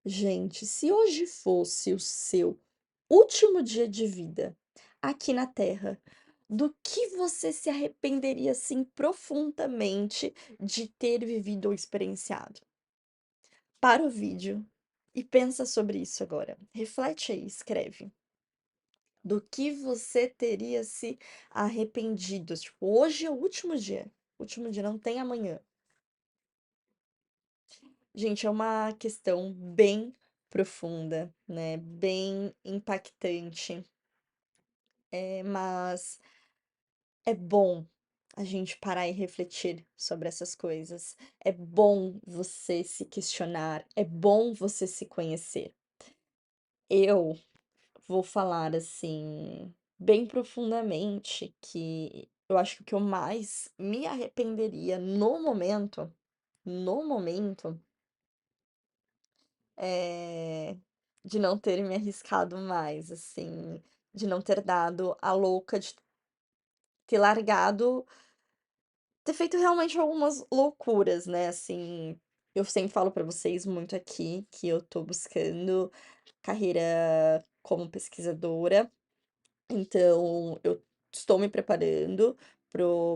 Gente, se hoje fosse o seu último dia de vida aqui na Terra, do que você se arrependeria assim profundamente de ter vivido ou experienciado? Para o vídeo e pensa sobre isso agora. Reflete aí, escreve. Do que você teria se arrependido? Tipo, hoje é o último dia. Último dia, não tem amanhã. Gente, é uma questão bem profunda, né? Bem impactante. Mas é bom a gente parar e refletir sobre essas coisas. É bom você se questionar, é bom você se conhecer. Eu vou falar assim, bem profundamente, que eu acho que o que eu mais me arrependeria no momento, é de não ter me arriscado mais, assim, de não ter dado a louca de ter largado, ter feito realmente algumas loucuras, né, assim, eu sempre falo pra vocês muito aqui que eu tô buscando carreira como pesquisadora, então eu estou me preparando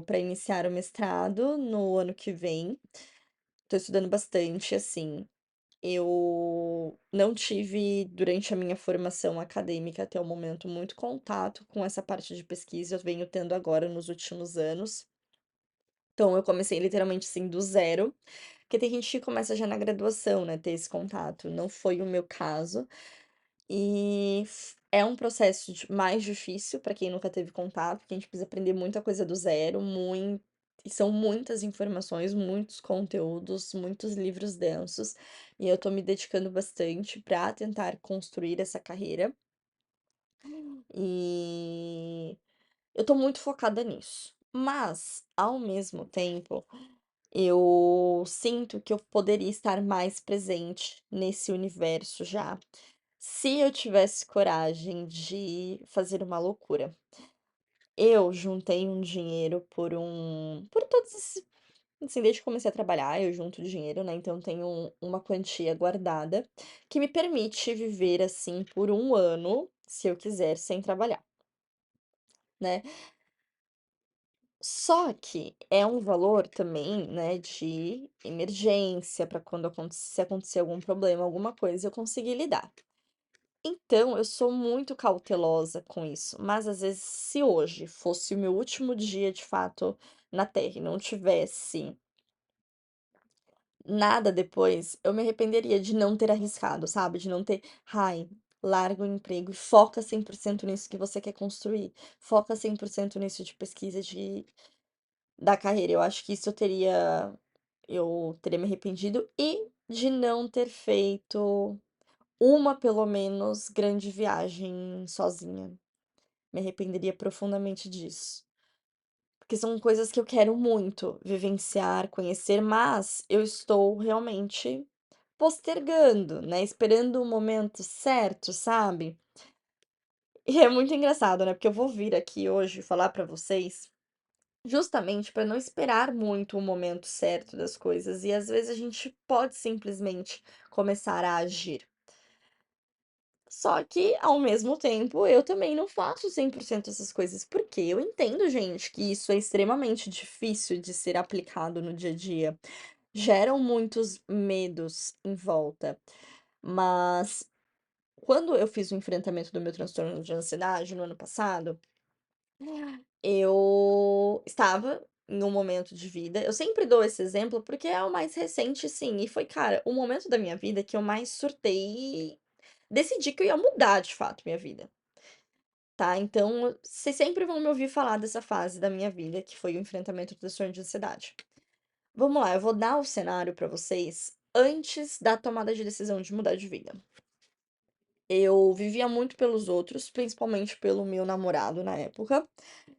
para iniciar o mestrado no ano que vem. Tô estudando bastante, assim, eu não tive, durante a minha formação acadêmica, até o momento, muito contato com essa parte de pesquisa, eu venho tendo agora nos últimos anos. Então, eu comecei literalmente assim do zero, porque tem gente que começa já na graduação, né, ter esse contato. Não foi o meu caso. E é um processo mais difícil para quem nunca teve contato, porque a gente precisa aprender muita coisa do zero, e são muitas informações, muitos conteúdos, muitos livros densos, e eu tô me dedicando bastante para tentar construir essa carreira. E eu tô muito focada nisso. Mas, ao mesmo tempo, eu sinto que eu poderia estar mais presente nesse universo já, se eu tivesse coragem de fazer uma loucura. Eu juntei um dinheiro por todos esses, assim, desde que comecei a trabalhar, eu junto dinheiro, né? Então tenho uma quantia guardada que me permite viver assim por um ano, se eu quiser, sem trabalhar, né? Só que é um valor também, né, de emergência para quando se acontecer algum problema, alguma coisa, eu conseguir lidar. Então, eu sou muito cautelosa com isso, mas às vezes, se hoje fosse o meu último dia de fato na Terra e não tivesse nada depois, eu me arrependeria de não ter arriscado, sabe? De não ter, ai, larga o emprego e foca 100% nisso que você quer construir, foca 100% nisso de pesquisa da carreira. Eu acho que isso eu teria me arrependido e de não ter feito uma, pelo menos, grande viagem sozinha. Me arrependeria profundamente disso. Porque são coisas que eu quero muito vivenciar, conhecer, mas eu estou realmente postergando, né? Esperando o momento certo, sabe? E é muito engraçado, né? Porque eu vou vir aqui hoje falar pra vocês justamente para não esperar muito o momento certo das coisas. E às vezes a gente pode simplesmente começar a agir. Só que, ao mesmo tempo, eu também não faço 100% essas coisas, porque eu entendo, gente, que isso é extremamente difícil de ser aplicado no dia a dia. Geram muitos medos em volta. Mas quando eu fiz o enfrentamento do meu transtorno de ansiedade no ano passado, eu estava em um momento de vida. Eu sempre dou esse exemplo porque é o mais recente, sim. E foi, cara, o momento da minha vida que eu mais surtei e decidi que eu ia mudar de fato minha vida. Tá? Então, vocês sempre vão me ouvir falar dessa fase da minha vida, que foi o enfrentamento do transtorno de ansiedade. Vamos lá, eu vou dar o cenário pra vocês antes da tomada de decisão de mudar de vida. Eu vivia muito pelos outros, principalmente pelo meu namorado na época.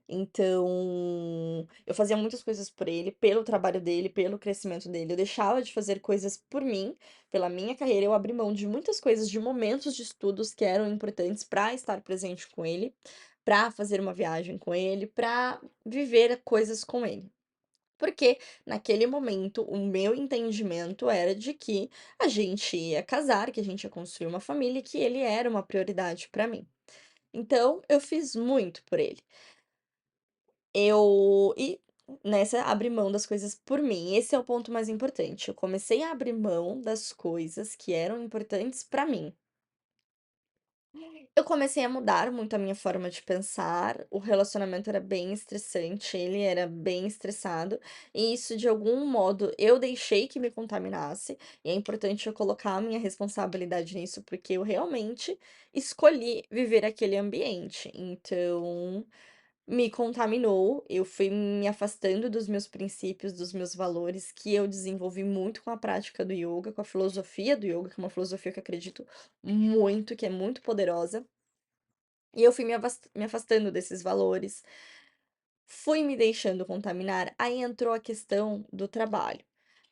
Então, eu fazia muitas coisas por ele, pelo trabalho dele, pelo crescimento dele. Eu deixava de fazer coisas por mim, pela minha carreira. Eu abri mão de muitas coisas, de momentos de estudos que eram importantes para estar presente com ele, para fazer uma viagem com ele, para viver coisas com ele. Porque naquele momento o meu entendimento era de que a gente ia casar, que a gente ia construir uma família, e que ele era uma prioridade para mim. Então eu fiz muito por ele. Nessa abri mão das coisas por mim, esse é o ponto mais importante. Eu comecei a abrir mão das coisas que eram importantes para mim. Eu comecei a mudar muito a minha forma de pensar, o relacionamento era bem estressante, ele era bem estressado, e isso de algum modo eu deixei que me contaminasse, e é importante eu colocar a minha responsabilidade nisso, porque eu realmente escolhi viver aquele ambiente. Então, me contaminou, eu fui me afastando dos meus princípios, dos meus valores, que eu desenvolvi muito com a prática do yoga, com a filosofia do yoga, que é uma filosofia que eu acredito muito, que é muito poderosa. E eu fui me afastando desses valores, fui me deixando contaminar, aí entrou a questão do trabalho,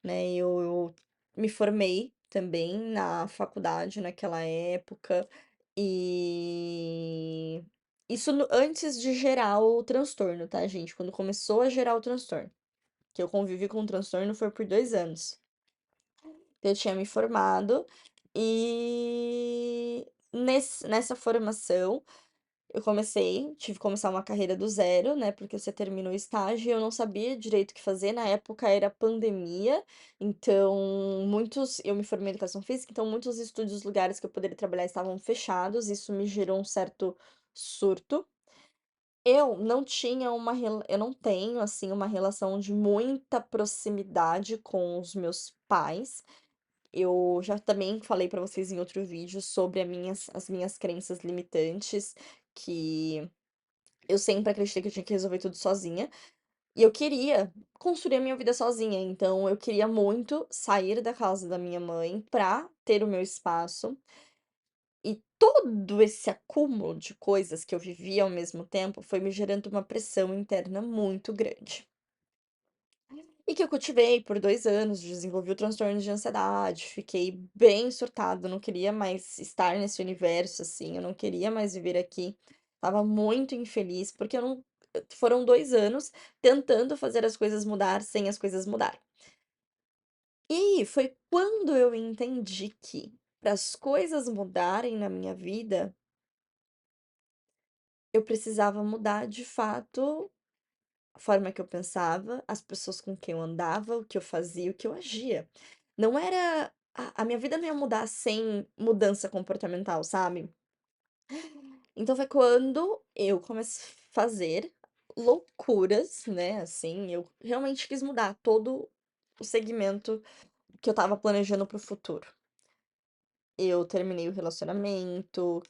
né, eu me formei também na faculdade naquela época, e isso no antes de gerar o transtorno, tá, gente, quando começou a gerar o transtorno, que eu convivi com o transtorno foi por 2 anos. Eu tinha me formado, e nessa formação eu tive que começar uma carreira do zero, né, porque você termina o estágio e eu não sabia direito o que fazer, na época era pandemia, então eu me formei em educação física, então muitos estúdios, lugares que eu poderia trabalhar estavam fechados, isso me gerou um certo surto. Eu não tenho, assim, uma relação de muita proximidade com os meus pais. Eu já também falei pra vocês em outro vídeo sobre as minhas crenças limitantes, que eu sempre acreditei que eu tinha que resolver tudo sozinha, e eu queria construir a minha vida sozinha, então eu queria muito sair da casa da minha mãe pra ter o meu espaço, e todo esse acúmulo de coisas que eu vivia ao mesmo tempo foi me gerando uma pressão interna muito grande. E que eu cultivei por 2 anos, desenvolvi o transtorno de ansiedade, fiquei bem surtada, não queria mais estar nesse universo, assim, eu não queria mais viver aqui. Estava muito infeliz, porque eu não foram 2 anos tentando fazer as coisas mudar sem as coisas mudar. E foi quando eu entendi que, para as coisas mudarem na minha vida, eu precisava mudar de fato a forma que eu pensava, as pessoas com quem eu andava, o que eu fazia, o que eu agia. Não era a minha vida não ia mudar sem mudança comportamental, sabe. Então foi quando eu comecei a fazer loucuras, né, assim, eu realmente quis mudar todo o segmento que eu estava planejando para o futuro. Eu terminei o relacionamento,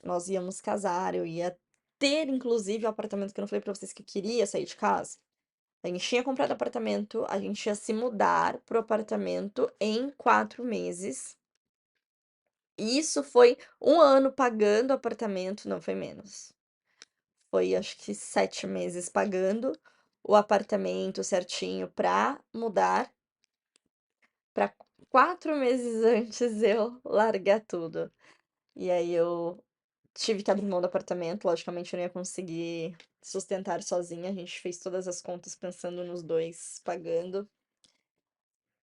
nós íamos casar, eu ia ter inclusive o apartamento que eu não falei pra vocês que eu queria sair de casa. A gente tinha comprado apartamento, a gente ia se mudar pro apartamento em 4 meses. E isso foi 1 ano pagando o apartamento, não, foi menos. Foi acho que 7 meses pagando o apartamento certinho pra mudar, pra 4 meses antes eu largar tudo. E aí eu tive que abrir mão do apartamento, logicamente eu não ia conseguir sustentar sozinha, a gente fez todas as contas pensando nos 2 pagando.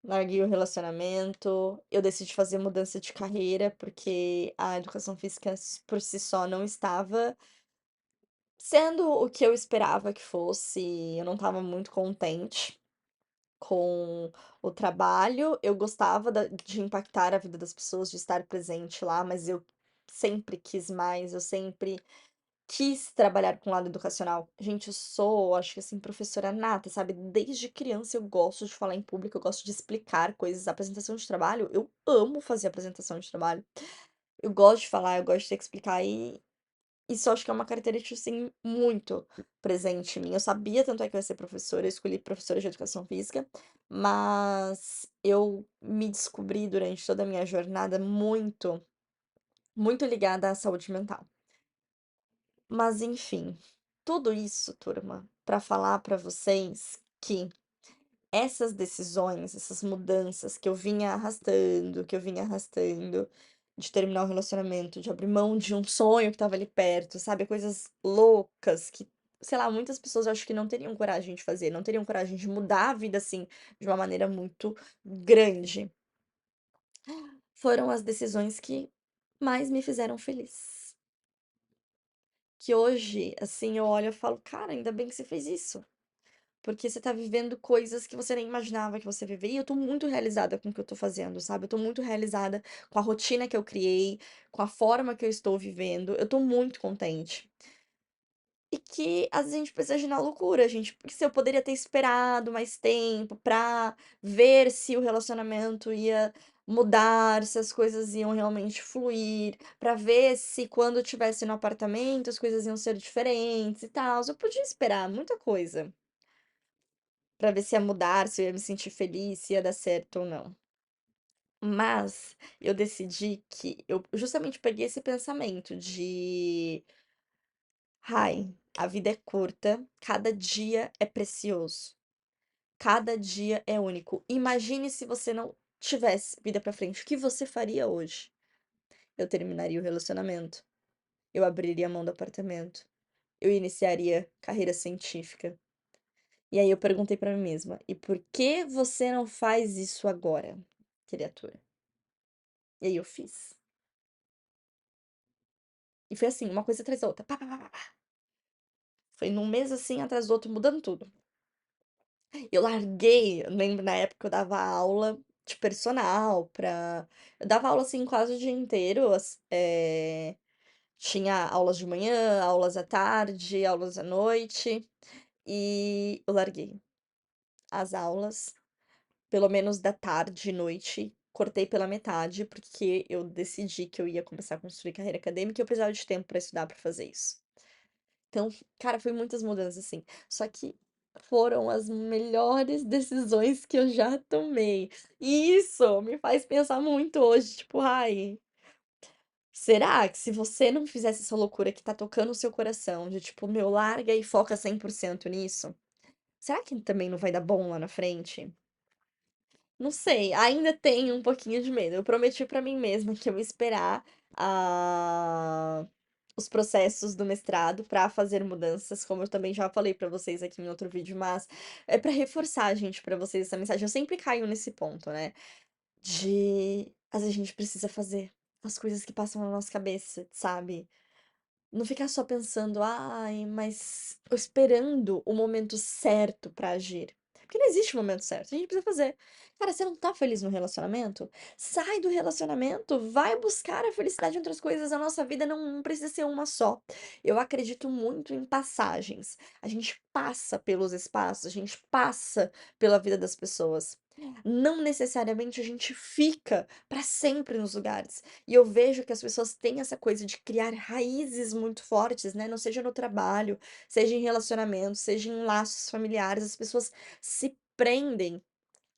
Larguei o relacionamento, eu decidi fazer mudança de carreira, porque a educação física por si só não estava sendo o que eu esperava que fosse, eu não estava muito contente com o trabalho, eu gostava de impactar a vida das pessoas, de estar presente lá, mas eu sempre quis mais, eu sempre quis trabalhar com o lado educacional. Gente, eu sou, acho que assim, professora nata, sabe? Desde criança eu gosto de falar em público, eu gosto de explicar coisas. Apresentação de trabalho, eu amo fazer apresentação de trabalho. Eu gosto de falar, eu gosto de ter que explicar. E isso eu acho que é uma característica, assim, muito presente em mim. Eu sabia, tanto é que eu ia ser professora, eu escolhi professora de educação física, mas eu me descobri durante toda a minha jornada muito ligada à saúde mental. Mas enfim, tudo isso, turma, para falar para vocês que essas decisões, essas mudanças que eu vinha arrastando, de terminar o relacionamento, de abrir mão de um sonho que estava ali perto, sabe? Coisas loucas que sei lá, muitas pessoas eu acho que não teriam coragem de fazer, não teriam coragem de mudar a vida assim de uma maneira muito grande. Foram as decisões que mais me fizeram feliz. Que hoje, assim, eu olho e falo, cara, ainda bem que você fez isso. Porque você tá vivendo coisas que você nem imaginava que você viveria. E eu tô muito realizada com o que eu tô fazendo, sabe? Eu tô muito realizada com a rotina que eu criei, com a forma que eu estou vivendo. Eu tô muito contente. E que às vezes a gente precisa agir na loucura, gente. Porque se eu poderia ter esperado mais tempo pra ver se o relacionamento ia mudar, se as coisas iam realmente fluir, pra ver se quando eu estivesse no apartamento as coisas iam ser diferentes e tal. Eu podia esperar muita coisa pra ver se ia mudar, se eu ia me sentir feliz, se ia dar certo ou não. Mas eu decidi que eu justamente peguei esse pensamento de ai, a vida é curta, cada dia é precioso, cada dia é único. Imagine se você não tivesse vida pra frente, o que você faria hoje? Eu terminaria o relacionamento, eu abriria a mão do apartamento, eu iniciaria carreira científica. E aí eu perguntei pra mim mesma, e por que você não faz isso agora, criatura? E aí eu fiz. E foi assim, uma coisa atrás da outra. Pá, pá, pá, pá, pá. Foi num mês assim atrás do outro, mudando tudo. Eu larguei, eu lembro na época eu dava aula de personal pra. Eu dava aula assim quase o dia inteiro. Tinha aulas de manhã, aulas à tarde, aulas à noite. E eu larguei as aulas, pelo menos da tarde e noite. Cortei pela metade, porque eu decidi que eu ia começar a construir carreira acadêmica e eu precisava de tempo pra estudar pra fazer isso. Então, cara, foi muitas mudanças, assim. Só que foram as melhores decisões que eu já tomei. E isso me faz pensar muito hoje, tipo, ai, será que se você não fizesse essa loucura que tá tocando o seu coração, de tipo, meu, larga e foca 100% nisso, será que também não vai dar bom lá na frente? Não sei, ainda tenho um pouquinho de medo. Eu prometi pra mim mesma que eu ia esperar a os processos do mestrado para fazer mudanças, como eu também já falei para vocês aqui em outro vídeo, mas é para reforçar, gente, para vocês essa mensagem. Eu sempre caio nesse ponto, né? De às vezes a gente precisa fazer as coisas que passam na nossa cabeça, sabe? Não ficar só pensando, ai, mas esperando o momento certo pra agir. Porque não existe o momento certo, a gente precisa fazer. Cara, você não tá feliz no relacionamento? Sai do relacionamento, vai buscar a felicidade em outras coisas. A nossa vida não precisa ser uma só. Eu acredito muito em passagens. A gente passa pelos espaços, a gente passa pela vida das pessoas. Não necessariamente a gente fica para sempre nos lugares. E eu vejo que as pessoas têm essa coisa de criar raízes muito fortes, né? Não seja no trabalho, seja em relacionamentos, seja em laços familiares, as pessoas se prendem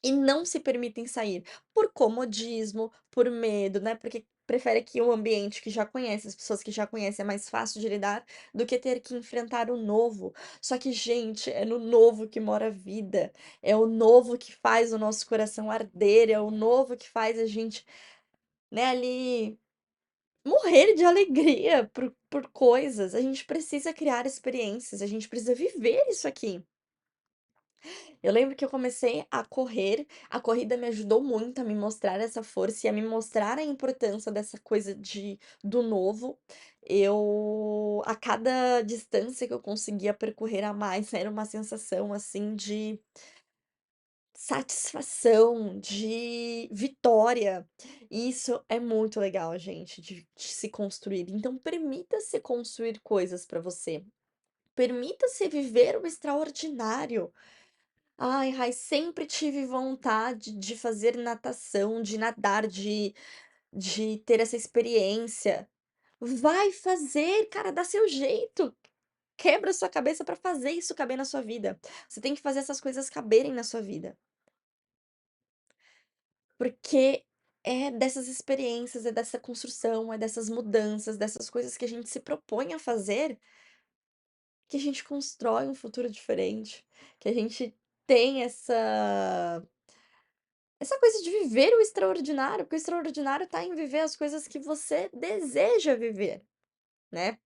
e não se permitem sair por comodismo, por medo, né? Porque prefere que o ambiente que já conhece, as pessoas que já conhecem, é mais fácil de lidar do que ter que enfrentar o novo. Só que, gente, é no novo que mora a vida. É o novo que faz o nosso coração arder, é o novo que faz a gente, né, ali morrer de alegria por coisas. A gente precisa criar experiências, a gente precisa viver isso aqui. Eu lembro que eu comecei a correr, a corrida me ajudou muito a me mostrar essa força e a me mostrar a importância dessa coisa do novo. A cada distância que eu conseguia percorrer a mais, era uma sensação assim de satisfação, de vitória. E isso é muito legal, gente, de se construir. Então, permita-se construir coisas para você. Permita-se viver o extraordinário. Ai, Rai, sempre tive vontade de fazer natação, de nadar, de ter essa experiência. Vai fazer, cara, dá seu jeito. Quebra sua cabeça para fazer isso caber na sua vida. Você tem que fazer essas coisas caberem na sua vida. Porque é dessas experiências, é dessa construção, é dessas mudanças, dessas coisas que a gente se propõe a fazer, que a gente constrói um futuro diferente, que a gente tem essa coisa de viver o extraordinário, porque o extraordinário tá em viver as coisas que você deseja viver, né?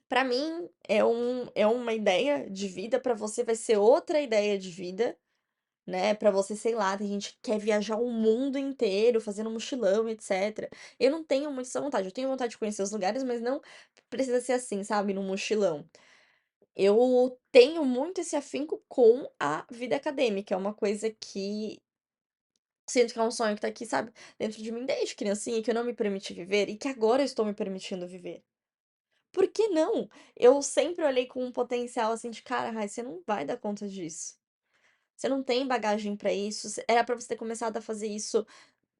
Pra mim é uma ideia de vida, pra você vai ser outra ideia de vida, né, pra você, sei lá, tem gente que quer viajar o mundo inteiro fazendo mochilão, etcétera. Eu não tenho muito essa vontade, eu tenho vontade de conhecer os lugares, mas não precisa ser assim, sabe, num mochilão. Eu tenho muito esse afinco com a vida acadêmica, é uma coisa que sinto que é um sonho que tá aqui, sabe, dentro de mim desde criancinha, que eu não me permiti viver e que agora eu estou me permitindo viver. Por que não? Eu sempre olhei com um potencial assim de: "Cara, Rai, você não vai dar conta disso. Você não tem bagagem pra isso, era pra você ter começado a fazer isso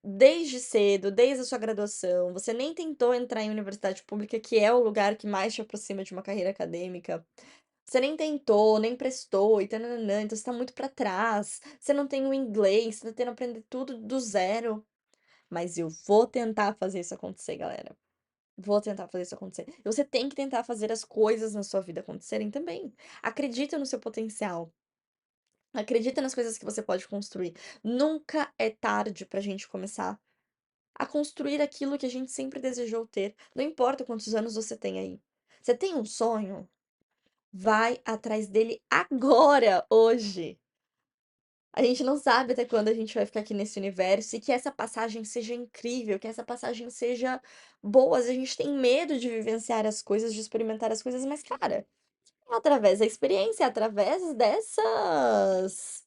desde cedo, desde a sua graduação. Você nem tentou entrar em universidade pública, que é o lugar que mais te aproxima de uma carreira acadêmica. Você nem tentou, nem prestou e tã-nã-nã, então você tá muito pra trás. Você não tem o inglês, você tá tendo que aprender tudo do zero". Mas eu vou tentar fazer isso acontecer, galera. Vou tentar fazer isso acontecer. E você tem que tentar fazer as coisas na sua vida acontecerem também. Acredita no seu potencial. Acredita nas coisas que você pode construir. Nunca é tarde pra gente começar a construir aquilo que a gente sempre desejou ter. Não importa quantos anos você tem aí. Você tem um sonho? Vai atrás dele agora, hoje. A gente não sabe até quando a gente vai ficar aqui nesse universo e que essa passagem seja incrível, que essa passagem seja boa. A gente tem medo de vivenciar as coisas, de experimentar as coisas, mas, cara, é através da experiência, é através dessas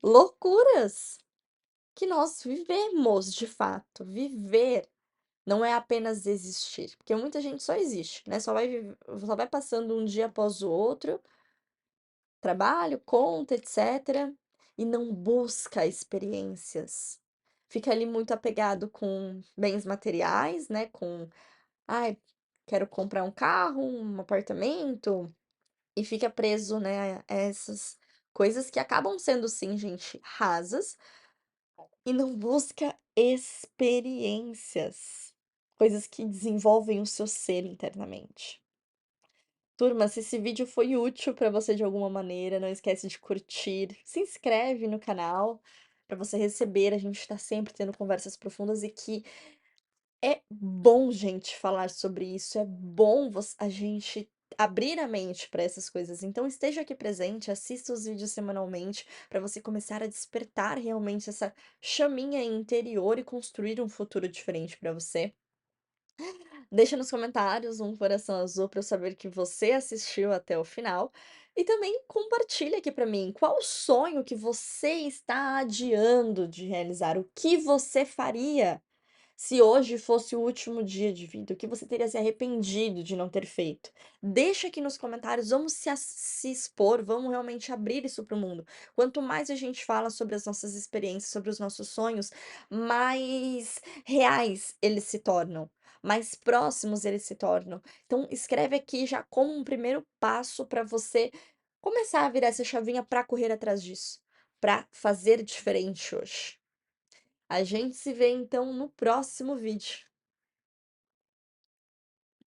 loucuras que nós vivemos de fato. Viver não é apenas existir, porque muita gente só existe, né? Só vai passando um dia após o outro, trabalho, conta, etc. E não busca experiências. Fica ali muito apegado com bens materiais, né? Ai, quero comprar um carro, um apartamento, e fica preso, né, a essas coisas que acabam sendo, sim, gente, rasas, e não busca experiências, coisas que desenvolvem o seu ser internamente. Turma, se esse vídeo foi útil para você de alguma maneira, não esquece de curtir, se inscreve no canal para você receber. A gente está sempre tendo conversas profundas e que é bom, gente, falar sobre isso. É bom a gente abrir a mente para essas coisas. Então, esteja aqui presente, assista os vídeos semanalmente para você começar a despertar realmente essa chaminha interior e construir um futuro diferente para você. Deixa nos comentários um coração azul para eu saber que você assistiu até o final. E também compartilha aqui para mim qual o sonho que você está adiando de realizar, o que você faria se hoje fosse o último dia de vida, o que você teria se arrependido de não ter feito? Deixa aqui nos comentários, vamos se expor, vamos realmente abrir isso para o mundo. Quanto mais a gente fala sobre as nossas experiências, sobre os nossos sonhos, mais reais eles se tornam, mais próximos eles se tornam. Então, escreve aqui já como um primeiro passo para você começar a virar essa chavinha para correr atrás disso, para fazer diferente hoje. A gente se vê então no próximo vídeo.